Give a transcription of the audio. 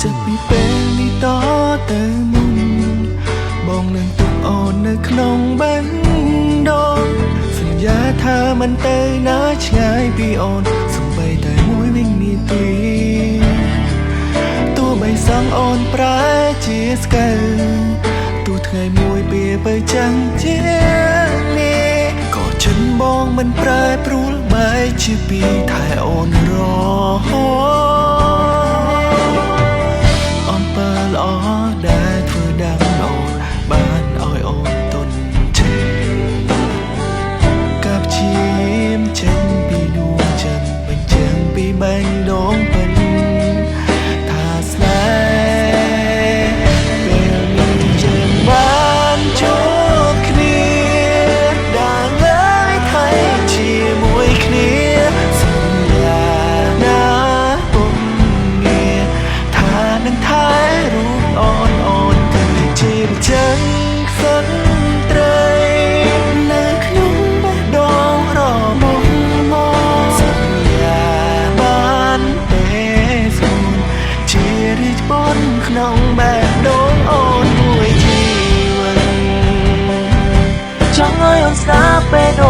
จะពីពេលនេះតទៅមុនបងនឹងទុកអូននៅក្នុងបេះដូងសន្យាថាមិនទៅណាឆ្ងាយពីអូនសូម្បីតែមួយវិនាទីទោះបីសងអូនប្រែជាស្កើទោះថ្ងៃមួយវាបើចាំងជានេះក៏ចិនបងមិនប្រែប្រួលបែរជាពីថែអូនរហូតអនបើល្អដែលធ្វើដាំអូនបានឲ្យអូនទន់ចេកាប់ជាមចេញពីដួងចិត្តបញ្ចាំងពីបេះដូងពេញថាស្នេហ៍ពេលនេះយើងបានជួបគ្នាដែលលើយថៃជាមួយគ្នាសន្យាណាពុំងារថានឹងថែរូបអូនទៅជាចឹងសិនត្រីនៅក្នុងបេះដូងរមុំមកសន្យាបានទេស្រួលជារីកបុនក្នុងបេះដូងអូនមួយជីវិតចង់ឲ្យអូនស្ដាប់បេះដូ